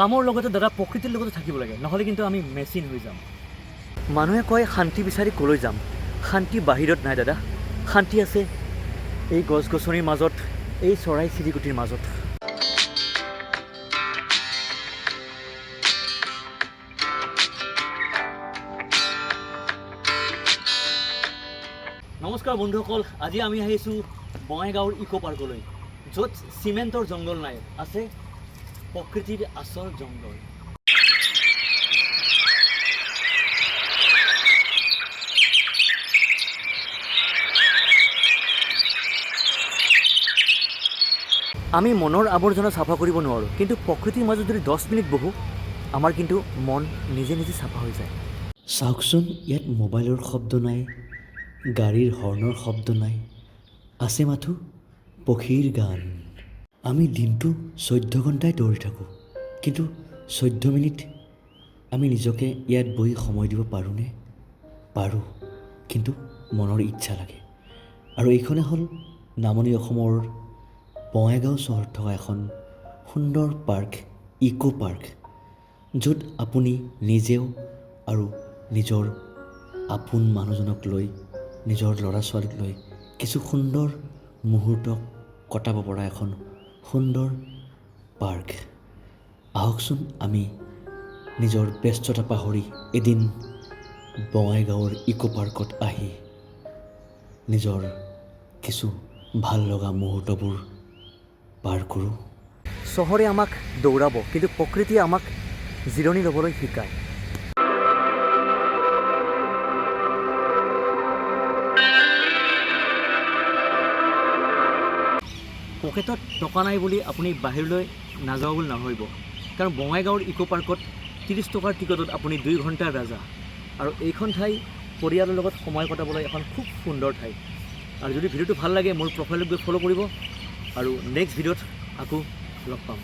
কামৰ লগতে দাদা প্ৰকৃতিৰ লগতে থাকিব লাগে, নহ'লে কিন্তু আমি মেচিন হৈ যাম। মানুহে কয় শান্তি বিচাৰি ক'লৈ যাম, শান্তি বাহিৰত নাই দাদা, শান্তি আছে এই গছ গছনিৰ মাজত, এই চৰাই চিৰিকটিৰ মাজত। নমস্কাৰ বন্ধুসকল, আজি আমি আহিছোঁ বঙাইগাঁৱৰ ইক' পাৰ্কলৈ, য'ত চিমেণ্টৰ জংঘল নাই, আছে প্ৰকৃতিৰ আচল জংঘল। আমি মনৰ আৱৰ্জনা চাফা কৰিব নোৱাৰোঁ, কিন্তু প্ৰকৃতিৰ মাজত যদি 10 মিনিট বহোঁ, আমাৰ কিন্তু মন নিজে নিজে চাফা হৈ যায়। চাওকচোন, ইয়াত মোবাইলৰ শব্দ নাই, গাড়ীৰ হৰ্ণৰ শব্দ নাই, আছে মাথো পক্ষীৰ গান। আমি দিনটো 14 ঘণ্টাই দৌৰি থাকোঁ, কিন্তু 14 মিনিট আমি নিজকে ইয়াত বহি সময় দিব পাৰোঁনে? পাৰোঁ, কিন্তু মনৰ ইচ্ছা লাগে। আৰু এইখনে হ'ল নামনি অসমৰ বঙাইগাঁও চহৰত থকা এখন সুন্দৰ পাৰ্ক, ইক' পাৰ্ক, য'ত আপুনি নিজেও আৰু নিজৰ আপোন মানুহজনক লৈ, নিজৰ ল'ৰা ছোৱালীক লৈ কিছু সুন্দৰ মুহূৰ্ত কটাব পৰা এখন সুন্দৰ পাৰ্ক। আহকচোন আমি নিজৰ ব্যস্ততা পাহৰি এদিন বঙাইগাঁৱৰ ইক' পাৰ্কত আহি নিজৰ কিছু ভাল লগা মুহূৰ্তবোৰ পাৰ কৰোঁ। চহৰে আমাক দৌৰাব, কিন্তু প্ৰকৃতিয়ে আমাক জিৰণি ল'বলৈ শিকায়। পকেটত টকা নাই বুলি আপুনি বাহিৰলৈ নাযাওঁ বুলি নাভাবিব, কাৰণ বঙাইগাঁৱৰ ইক' পাৰ্কত 30 টকাৰ টিকটত আপুনি 2 ঘণ্টাৰ ৰাজা। আৰু এইখন ঠাই পৰিয়ালৰ লগত সময় কটাবলৈ এখন খুব সুন্দৰ ঠাই। আৰু যদি ভিডিঅ'টো ভাল লাগে মোৰ প্ৰফাইলত গৈ ফ'ল' কৰিব, আৰু নেক্সট ভিডিঅ'ত আকৌ লগ পাম।